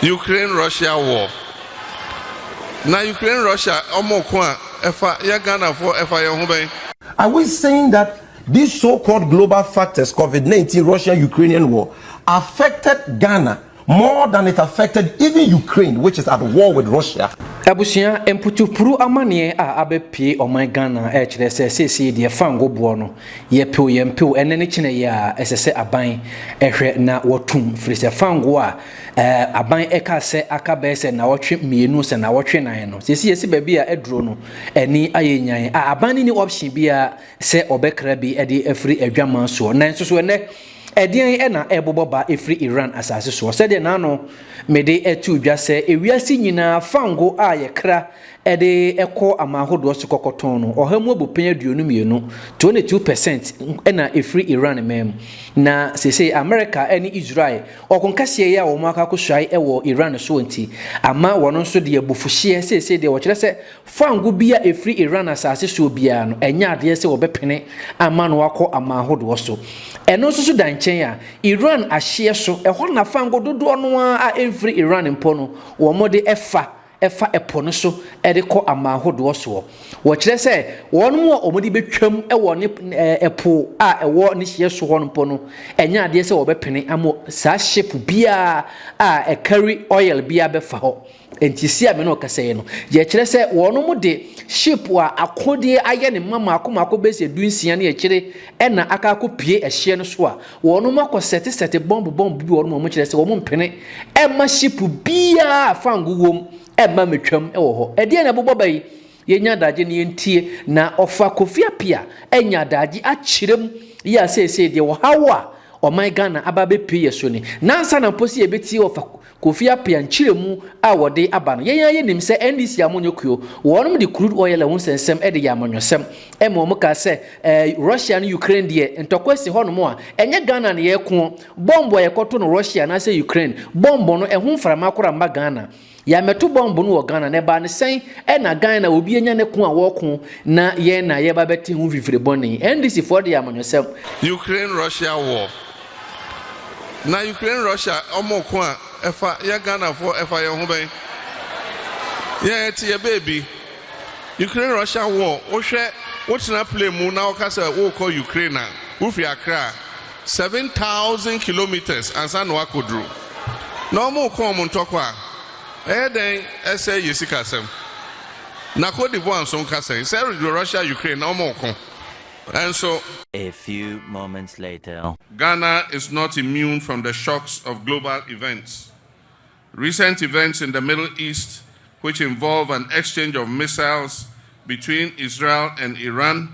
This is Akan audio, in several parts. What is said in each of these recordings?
Ukraine-Russia war. Now Ukraine-Russia, are we saying that these so-called global factors, COVID-19, Russia-Ukrainian war, affected Ghana more than it affected even Ukraine, which is at war with Russia? Abusia emputu puru amane a abepi oman Ghana e kire se de fango bo no yepeu enene kine ya esese aban ehwe na wotum firi se fango a aban eka se akabe se na wotwe mienu se na wotwe nan no sesi yesi ba bia eduro no ani ayenyan a aban ni option bia se obekra bi e de afiri adwaman so nan so ene edian e na ebobo ba efiri Iran asase so se de na no mede etu dwa se ewiase nyina fango a ye kra ede eko amahodo so kokoton no ohamu obupen aduonu mienu 22% ena efiri Iran mem na sese America eni Israel okonkase ya wo maka koswai ewo Iran so nti ama wono so de abufuhie sese de wo kire se fango bia efiri Iran asase so bia no enya ade se wo bepene ama no wako amahodo so eno so danchen ya Iran ahye so eho na fango dodo no a every Iran mpo wo mode efa epo no so edeko amahodo so wo kire se won mo omodi betwam ewo ne epo a ewo ne hye so hon mpo no enya ade se wo bepene amo sa ship bia a carry oil bia befa ho enti sia me no kase no je kire se won mo de ship a akode aye ne mama akoma bese dunsia ne kire ena aka akopie ehye no so a won mo akosete bomb bi won mo kire se wo mo mpene ema ship bia fangu wom eba metwam ewo ho ede na bobo bai yenya daje ne yentie na ofa kofia pia enya daje akirem ya sese de wo hawa o my Ghana ababe pie so ni nansa na posi ebeti ofa kofia pia nkiremu a wode aba no yenya nim se NDC amonyokuo wonom de crude oil won sensem ede ya amonyosem emo mo ka se Russia and Ukraine de entokwesi honom a enye Ghana ne yeko bombo yekoto no Russia na se Ukraine bombo no ehun frama kora mba Ghana ya metu bombo no wo Ghana ne ba ne sen e na Ghana obi enya ne ko a wo ko na ye na ye ba beti hu fifire boni NDC for de amonyosem Ukraine-Russia war. Now Ukraine-Russia omoko a efa ya Ghana for efa ye ho ben yeah it's your baby Ukraine-Russia war what's na play mu na o ka say wo call Ukraine na wo fi Accra 7,000 kilometers ansa no akodru na mo ko mo ntokwa den say yesika sem na Cote d'Ivoire so ka say Russia Ukraine na mo ko. And so, a few moments later, Ghana is not immune from the shocks of global events. Recent events in the Middle East, which involve an exchange of missiles between Israel and Iran,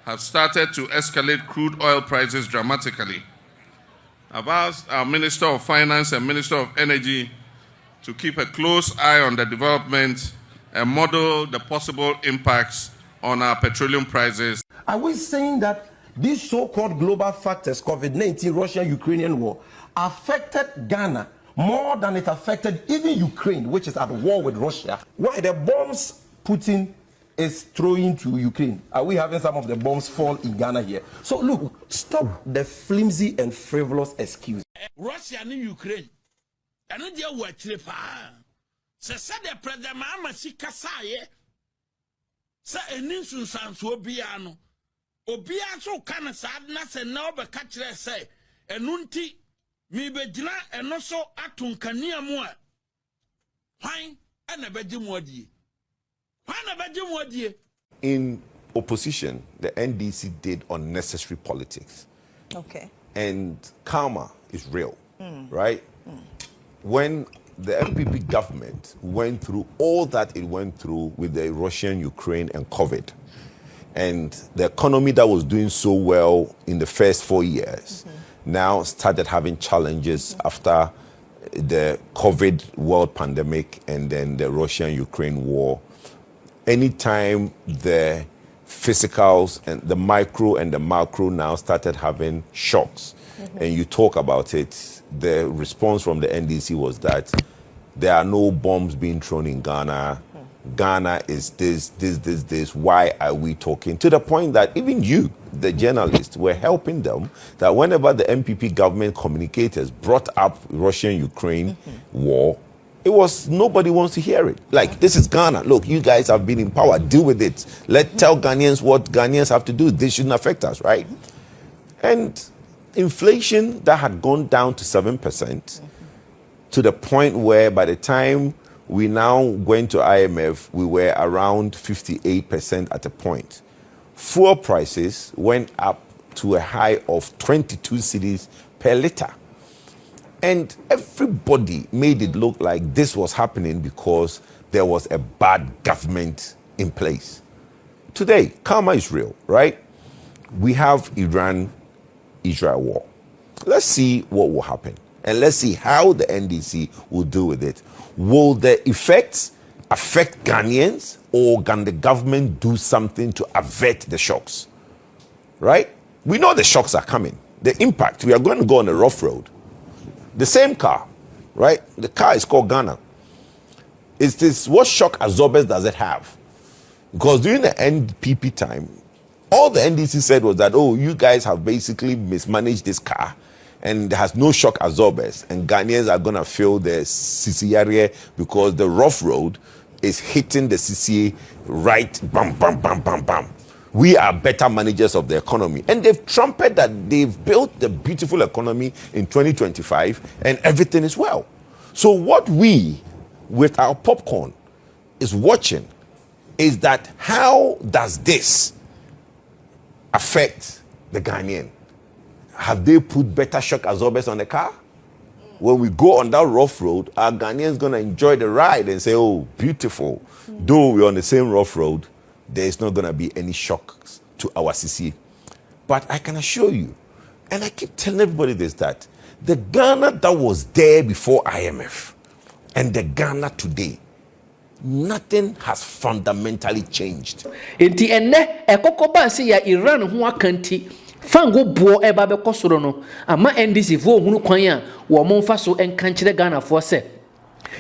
have started to escalate crude oil prices dramatically. I've asked our Minister of Finance and Minister of Energy to keep a close eye on the development and model the possible impacts on our petroleum prices. Are we saying that these so-called global factors, COVID-19, Russia-Ukrainian war, affected Ghana more than it affected even Ukraine, which is at war with Russia? Why the bombs Putin is throwing to Ukraine? Are we having some of the bombs fall in Ghana here? So look, stop the flimsy and frivolous excuse. Russia and Ukraine, and they were tripa. Se the president Mama Sikasaye. Sa enin sunsan so obiano so kana sad na se na obeka kire se enunti mi begina eno so atunkania mu a hwan na beji mu adie. In opposition, the NDC did unnecessary politics. Okay. And karma is real, right? When the MPP government went through all that it went through with the Russian, Ukraine, and COVID, and the economy that was doing so well in the first 4 years now started having challenges after the COVID world pandemic and then the Russian-Ukraine war. Anytime the physicals and the micro and the macro now started having shocks, and you talk about it, the response from the NDC was that there are no bombs being thrown in Ghana. Ghana is this. Why are we talking? To the point that even you, the journalists, were helping them, that whenever the MPP government communicators brought up Russian-Ukraine war, It was, nobody wants to hear it. Like, this is Ghana. Look, you guys have been in power. Deal with it. Tell Ghanaians what Ghanaians have to do. This shouldn't affect us, right? And inflation that had gone down to 7% to the point where by the time we now went to IMF, we were around 58% at a point. Fuel prices went up to a high of 22 cedis per liter. And everybody made it look like this was happening because there was a bad government in place. Today, karma is real, right? We have Iran-Israel war. Let's see what will happen. And let's see how the NDC will deal with it. Will the effects affect Ghanaians, or can the government do something to avert the shocks? Right? We know the shocks are coming. The impact, we are going to go on a rough road. The same car, right? The car is called Ghana. Is this, what shock absorbers does it have? Because during the NPP time, all the NDC said was that, oh, you guys have basically mismanaged this car and it has no shock absorbers, and Ghanaians are going to feel the CCA because the rough road is hitting the CCA right, bam, bam, bam, bam, bam. We are better managers of the economy. And they've trumpeted that they've built the beautiful economy in 2025 and everything is well. So what we, with our popcorn, is watching is that how does this affect the Ghanaian? Have they put better shock absorbers on the car? When we go on that rough road, our Ghanaians going to enjoy the ride and say, oh, beautiful. Though we're on the same rough road, there is not going to be any shocks to our CCA. But I can assure you, and I keep telling everybody this, that the Ghana that was there before IMF and the Ghana today, nothing has fundamentally changed. Enti enne ekokoba se ya Iran ho akanti fango buo eba be kosoro no ama NDC vo hunu kwan a wo monfa so enkankyere Ghana fo se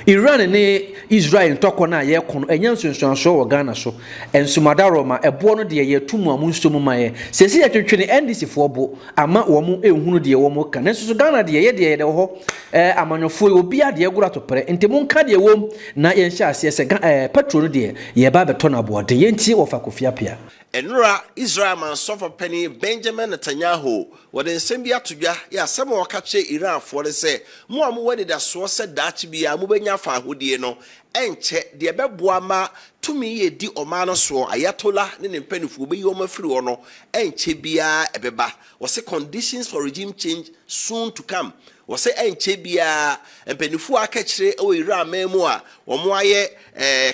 Iran ne Israel toko na ye kono enya nsunsuanso wo Ghana so ensumadaro ma ebo no de ye tumu amunsomu maye sesi ya twetwe ne NDC fo bo ama wo mo ehunu de wo mo kan nso Ghana de ye de ho amanyofo obi ade egura to pere enti monka de wo na ye nhya ase se petrol de ye ba beto na bo de ye nti wo fa kofiapia Enura Israel man suffer penny Benjamin Netanyahu what in Sembia tuja ya some wakache Iran for the say mo amu wedi da so said that bi amu benya fa hodie no enche de beboama tumi ye di omano so ayatola ne mpanifu be yo mafiri wo no enche bia ebeba was conditions for regime change soon to come was enche bia mpanifu akachire o Iran memu a wo mo aye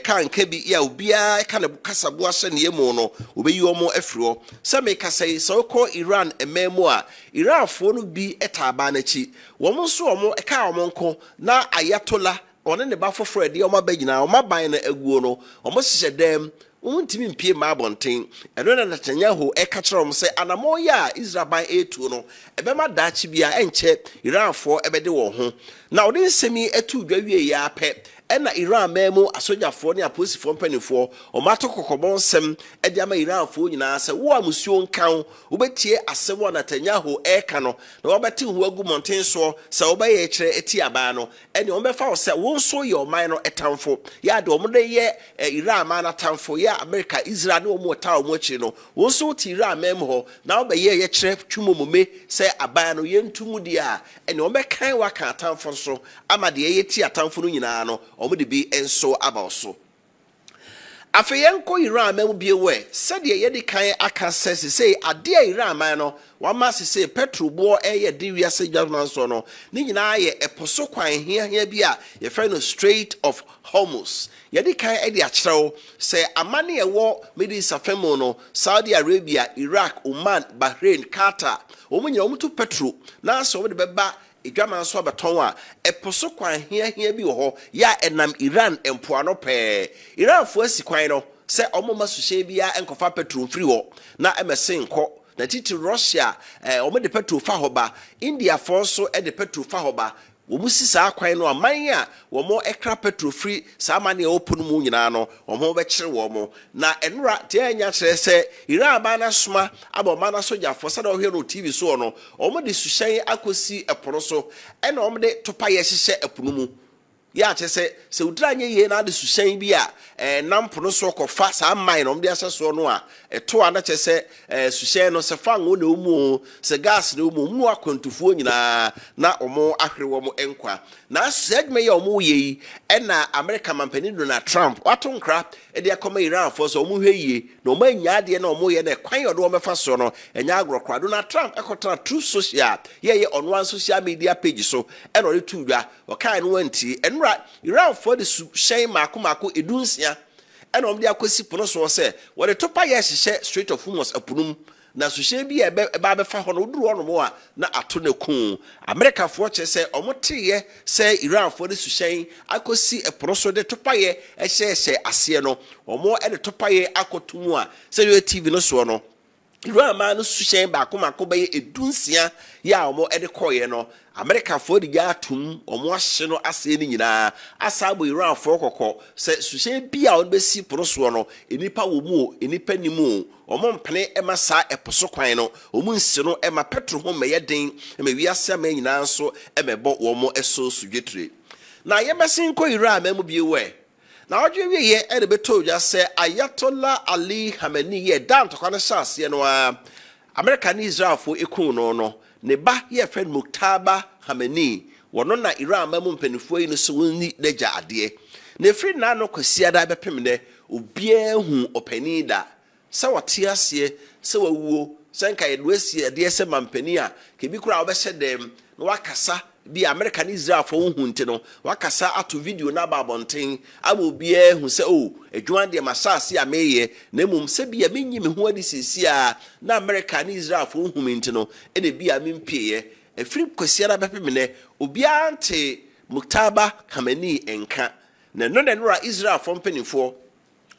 kanka bi ya obia kana kasabo ase ne yemu no obeyi omo afiro se me kasai so ko Iran ememu a Iran fo no bi etaba na chi wo mo so omo ka omo nko na ayatola one ne ba foforo de omo bagina omo ban na aguo no omo hye dem untimi mpie ma abonten eno na Netanyahu ka kire omo se anamo ya Israel ban etu no ebema daachi bia enche Iran fo ebede wo ho na odin semi etu dwawie ya pe ena Iran memo asojafo ne aposifo mpanifo o mato kokobon nsem e de ama Iran fo nyina se wo amusuo nkan wo betie asem wa Netanyahu ka no na wo beti ho agu monten so se wo be ye kire eti aba no ene wo befa wo se wo nso ye o man no etamfo ya de wo de ye Iran man na tamfo ya America Israel ne wo mo ta wo mo chi no wo nso ti Iran memo ho na wo be ye kire twumomume se aba no ye ntumu dia ene wo be kan wa kan tamfo so ama de ye ti atamfo no nyina no omo de bi enso abaoso afeyenko Iran memu bi we said ye de kan aka say ade Iran man no wa ma say petrol bo ye de wiase judgment so no ni nyina ye eposo kwan hia bi a ye fe no Strait of Hormuz ye de kan e de akyerew say amane ewo Middle East afemo no Saudi Arabia, Iraq, Oman, Bahrain, Qatar omo nyina omo to petrol na so we de beba Idwaman so abeton a eposo kwan hia bi ho ya enam Iran empoano pe Iran fo asikwan no se omo masuhye bia enkofa petrol free ho na emese nko na titi Russia omo de petrol fa hoba India fo so de petrol fa hoba wo musi sa kwan no aman a wo mo ekra petrol free sa mane open mu nyina no wo mo be kire wo mo na enura te anya kire se Iran ba na soma aba ma na soja fo sa da ohwe no TV so no wo mo de suhyen akosi epono so e na wo mo de topa ye hye epono mu ya che se udra nye ye na de sushen bi a nampo no so kofa sa man no de aseso no a eto ana che se sushen no se fa ngo na omu se gas na omu mu akwantufuo nyina na omo ahwere wo mo enkwa na segme ye omo ye na America mampani Donald Trump wato nkra e de akoma Iran for so omo hweye na omo anya de na omo ye na kwan yodo o mefa so no enya agrokra Donald Trump ekotara True Social ye on one social media page so e no retu dwa o kan no anti enra Iran for the shame mako edunsia e no de akosi pono so se wo de topa ye hye Strait of Hormuz apunum na so hye bi e ba be fa ho no duru ono mo a na ato na kun America for che se omoteye se Iran for the sushen akosi epono so de topa ye hye ase no omo e de topa ye akotumu a se yo TV no so no Iran man no sushen ba mako be edunsia ya omo e de koye no America for the gatum omo ahye no ase ni nyina asabo Iran for kokko se sushen bia on be si proso no enipa wo mu enipa ni mu omo mpene ema sa eposo kwan no omo nsi no ema petro ho meye den ema wiase ma nyina so emebo wo mo eso sudwetre na yemesin ko Iran ma mu biewe na odwe wiye e de beto dwa se Ayatollah Ali Khamenei ye dan to kwane shase no America ni Israel fo ekun no ne ba ye friend Muktaba Khamenei wono na Iran ma mu mpanifo yi no so woni deja ade ne free na no kwasia da bepem ne obia hu opani da se wote ase se wawuo se nka yedwesi ade se mampani a kebi kura obehye dem no wakasa bi America ni Israel fo hu nti no wakasa ato video na babonten aba obia hu se edwan de masase ameye na mum se bia menyi me ho adi sisi a na America ni Israel fo hu nti no ene bia mempie efiri kwasiara bepem ne obia ante Muktaba Khamenei enka na no ra Israel fo mpanifo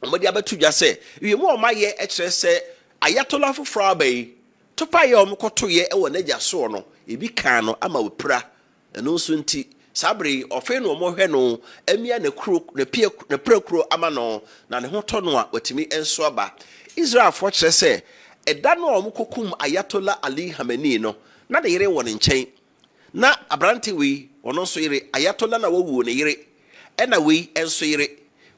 omodi abatu dwa se wi mu omaye e kire se Ayatollah foforo abai topa ye omkoto ye e wona gya so no ebi kan no ama opra eno so nti sabre ofe no omo hwe no amia na kuro na pie na prakuro ama no na ne ho to no a watimi enso aba Israel fo kire se eda no omkokum Ayatollah Ali Khamenei no na de yere won nchen na abrante wi ono so yere Ayatollah na wawu ne yere ena wi enso yere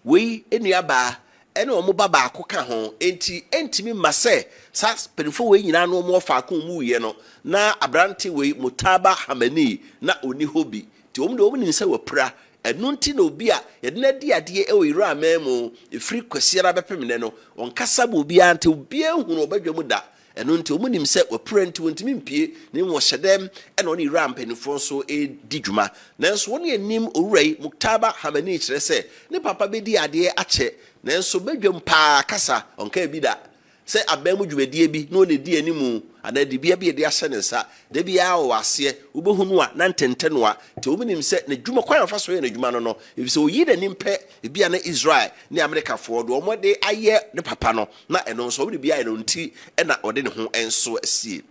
wi enuaba ene omo baba akoka ho entimi mase sa perifo we nyina no omo fa akon mu ye no na abrante we Muktaba Khamenei na oni hobi ti omo de omo ni se wapra enu nti na obi a ye de na di ade e o Iran memu efiri kwasiara bepem ne no onkasa bo obi ante obi ehunu obadwamu da enu nti omo nim se wapra nti wontimi mpie ne wo hyedem ene oni Iran penifo so e di dwuma nanso woni anim owurai Muktaba Khamenei kire se ne papa be di ade ache nanso bedwam pa kasa onka bi da se abamu dwumadie bi no ne di animu ana de bia bi de ahye ne nsa de bia wo ase ubehunu a na ntente no a te obinim se ne dwuma kwan fa so ye ne dwuma no no ebi se oyi de nimpe bia na Israel ne America fo do omode aye ne papa no na eno nso obi bia eno nti na ode ne ho enso asie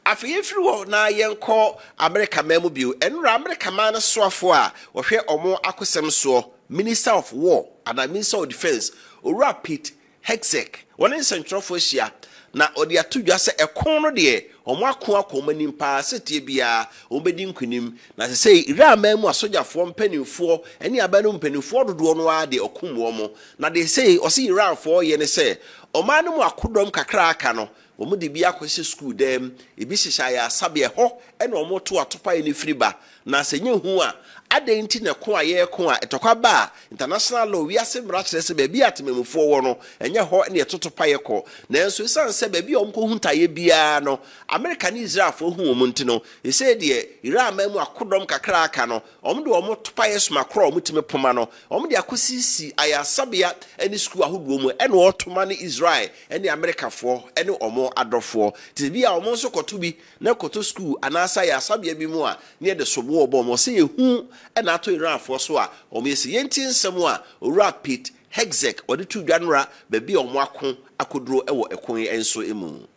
afeye firi wo na yenko America memu bio enra America man soafo a wo hwe omo akosem so Minister of War and Minister of Defense Ora Pete Hegseth one in Central Asia na odi atudwa se ekon no de omo akon akomanim pa setie bia obedi nkunim na se Iran mamu asojafo mpanimfo eni abanu mpanimfo dodo no a de okumwo mo na de say o se Iran fo ye ne se omanu mu akodom kakra aka no omo de bia kwese school dem ebi hihya ya sabe ho ena omo to atopa ye ne firiba na se nyehu a adenti na ko aye ko a etokwa ba international law wi ase mra kire se ba bi atememufo wo no enye ho na etotopa ye ko nanso isan se ba bi omko huntaye bia no America ni Israel fo hu omo ntino e se de Iran mamu akodom kakra aka no omo de omo topa ye soma kro omo time poma no omo de akosisi aya sabia eni school ahodo mu ena otoma ni Israel eni America fo eni omo adofo ti bia omo so koto bi na koto school anasa ya sabia bi mu a ne de sobo obo mo se ehu ena ato Iran fo so a omo yesi yenti nsem a Ora Pete Hegseth odi tu dwanra ba bi omo akon akodro ewo ekon enso emu.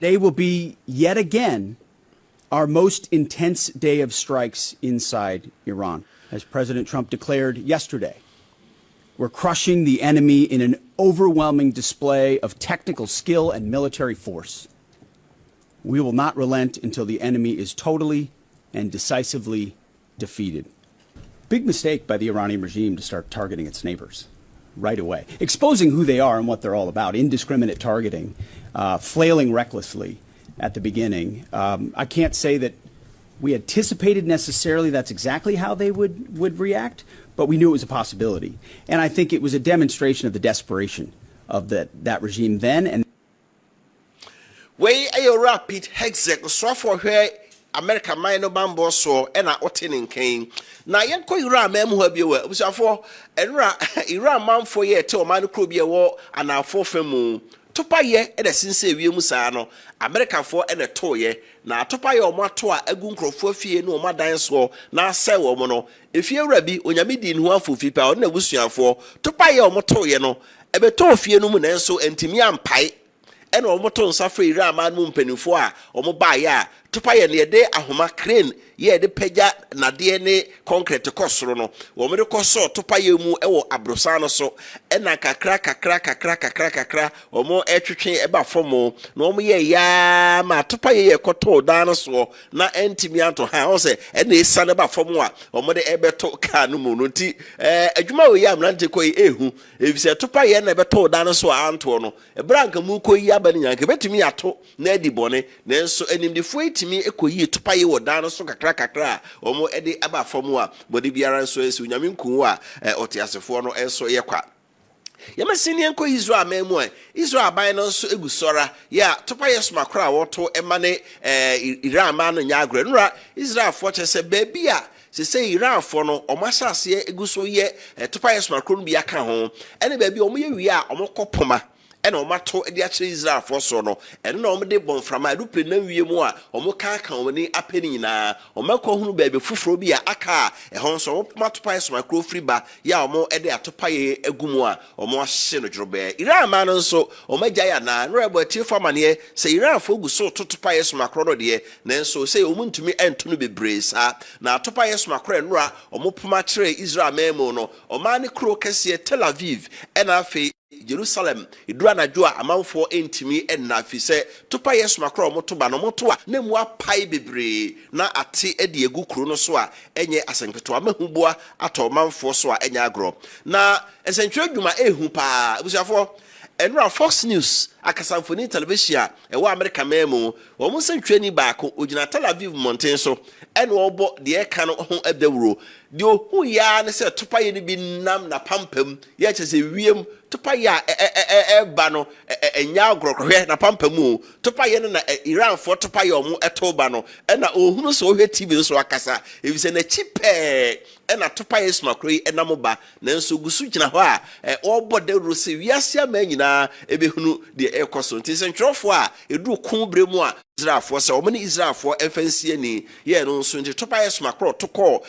They will be yet again our most intense day of strikes inside Iran. As President Trump declared yesterday, we're crushing the enemy in an overwhelming display of technical skill and military force. We will not relent until the enemy is totally and decisively defeated. big mistake by the Iranian regime to start targeting its neighbors right away, exposing who they are and what they're all about, indiscriminate targeting, flailing recklessly at the beginning. I can't say that we anticipated necessarily that's exactly how they would react, but we knew it was a possibility. And I think it was a demonstration of the desperation of that regime then. And way a rapid hexec so for where America minor bambo so and a otin cane. Now yet ko Iran mem who be we for Iran man for ye till man crew be a war and our four femu. Topa ye e de sinse wiem saa no America for e de to ye na topa ye o mato a agu nkrofo fie no ma dan so na se wo mo no efie rabi onyame di nhu afofi pa o na busuafo topa ye o moto ye no e be to fie no mu na enso entimi ampai e na o moto nsa fra Iran man mu mpanifo a o mo ba ye a topa ye ne de ahoma crane ye de pagya na de ne concrete kosoro no wo me de koso topa ye mu e wo abrosan no so e na kakra wo mo etwetwe e ba fomo na wo mo ye ya ma topa ye koto dan no so na entimi anto ha wo se e na esa ne ba fomo a wo mo de e beto ka no mu no ti adwuma wo ya amrante koi ehu efise topa ye na e beto dan no so anto no e branka mu koi aba ni nyanka betimi ato na edi bone na enso enimdefo etimi ekoyi topa ye wo dan no so kakra omo ede aba fomu a body biara nso esi unyame nku a otiasefo no enso ye kwa Yamasini enko Israel memu Israel aban no nso egusora ya topa yeso makra woto emane Iran ma no nyagre nura Israel fo chese baby a se Iran fo no omasase eguso ye topa yeso makro no bi aka ho ene baby omo ye wi a omo kopoma ena omato edi akire Israel for so no eno na omde bonframa adupre na wie mu a omo kan omani apeni na omako hunu bebe fufuro bi a aka ehon so omato pa so makro free ba ya omo ede atopa ye agumu a omo ahye no dwobe Iran ma no nso omagya ya na rebo tie famane se Iran fo gu so totopa ye so makro no de na nso se omuntumi ento no bebre sa na atopa ye so makro enura omo poma kire Israel memo no omane kro kase Tel Aviv ena afi Jerusalem idura na joa amanfo entimi enna fi se topa yesu makro moto ba no moto a na mu apai bebre na ate edi egu kuro no so a enye asenketo amahubua ato manfo so a enya agro na esentwe adwuma ehu pa abusiafo enra Fox News akasamfoni television ewo America memo wo mu sentwe ni baako ogina Tel Aviv mountain so ene obo de eka no ho edawuro de ohu ya ne se topa ye ni bi nam na pampam ye chese wiem topa ya ba no enya agrokrohwe na pampamu topa ye na Iran fo topa ye omu etoba no na ohunu so hwe TV so akasa ebise na chipe na topa ye smakro na moba na nso gusu gina ho a obo de rose wiase amanyina ebehunu de ekoso ntisentwofo a edu kun bremu a Israelfo se omani Israelfo efensie ni ye no nso nti topa ye smakro toko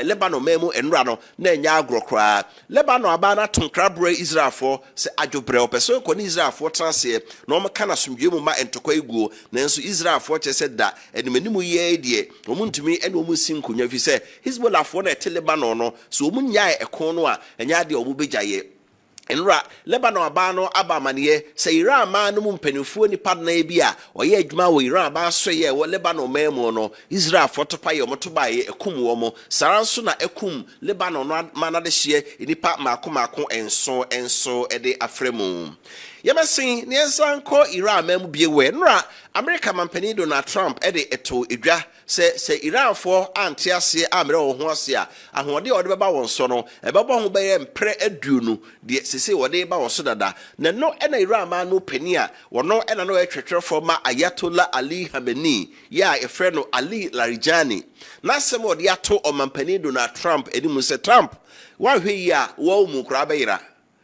Lebanon memu enra no na enya agrokra Lebanon aba na tonkrabre Israelfo se adwobre opeso ko ni Israelfo transe na omka na somdwe mu ma entokwa eguo nanso Israelfo chese da enimanimu ye die omuntumi ene omusi nkonya fi se Hezbollahfo na Lebanon no so omunya ekon no a enya de omubegyaye enra Lebanon abano abamaniye se Iran ma no mpanifo ni padna bi a oye adwuma wo Iran ba so ye wo Lebanon memo no Israel fotopa ye motoba ye ekum wo mo saranso na ekum Lebanon no manade hye nipa mako enso ede afremu Yemasin ne ensanko Iran memu biewe enra America mampani Donald Trump ede eto edwa se Iran for antiase amere wo ho ase a ahode ode beba won so no ebeba ho beye mpre aduonu de sese wode ba wo so dada na no ena Iran ma no pani a wono ena no etwetwe for ma Ayatollah Ali Khamenei ya efre no Ali Larijani na se mo de ato o mampani Donald Trump enimu se Trump wa hwe ya wo mu kra bayira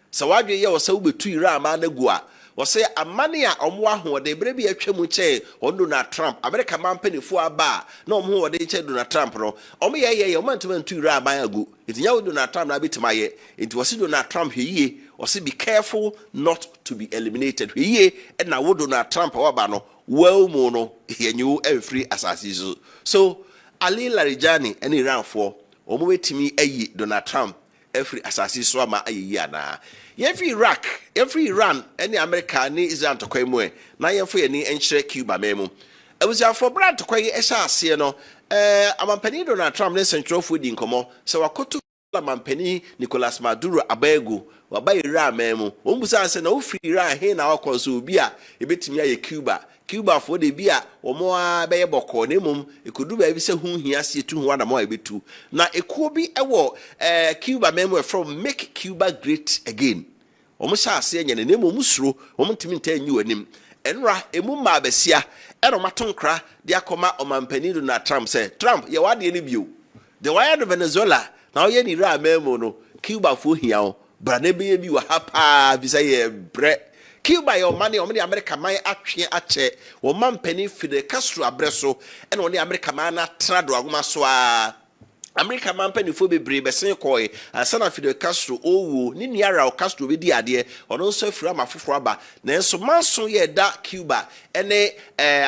se wadwe ye wo se ubetu Iran ma na gua wose amane a omo ahode bre bi atwam che Donald Trump America mampanifo aba na omo hode che Donald Trump no omo ye omantomantu ira aban agu itinya Donald Trump na bitimaye enti wose Donald Trump heye wose be careful not to be eliminated heye and na wo Donald Trump waba no well mo no yenyu every assassin so Ali Larijani and Iran for omo wetimi ayi Donald Trump every assassin so ama ayi ana every Iraq, every Iran, any America, ni Israel to kwemwe. Na yefo ye ni enchire Cuba memu. Ebusia for brand to kweye esha ase no. amampani Donald Trump ne central food inkomo se wakoto amampani Nicolas Maduro abegu waba ira memu ombusa se na ofiri ira he na wakonso obi a ebetimi aye Cuba for the beer or more bay boko nemum, it could do baby say whom he has to one more betu. Now it could be a war, Cuba member from Make Cuba Great Again. Almost saying a name of Musro, woman to maintain you and him. And ra a mumma besia, and on my tongue cry, dear comma or man penido na Trump said, Trump, you are the any view. The wire of Venezuela, now ye ra memono, Cuba for here, but never you a happy, say bread. Cuba your money on the America my action ache or man penny for the Castro abreso and on the America man trado aguma America man penny for be brave sen koi and son of the Castro oh ni niara o Castro be di ade on also from afofo aba na so man so ye da Cuba ene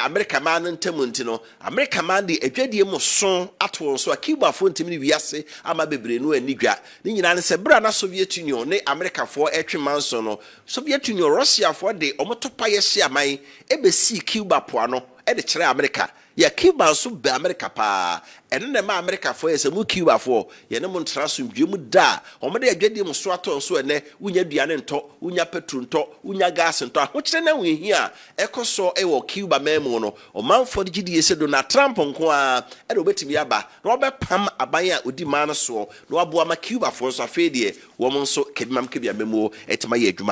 America man ntemuntino America man di adwadie mo so ato so Cuba fo ntimi wiase ama bebre no anidwa ni nyina ne se bra na Soviet Union ne America for etwe man so no Soviet Union Russia for de omotopa ye hia man ebesi Cuba poano e de kire America ya Cuba so be America pa ene ne ma America for ye mu Cuba for ye ne mo ntraso ndwemu da omo de adwadie mo so ato so ene unya duane nto unya petrol nto unya gas nto ho kire na wi hia ekoso e wo Cuba memo no omanfo de gidi ese Donald Trump nko a e de obetimi aba na obepam aban a odi man so na waboa ma Cuba for so afedie wo mo nso kedimam kebia memo etema ye adwuma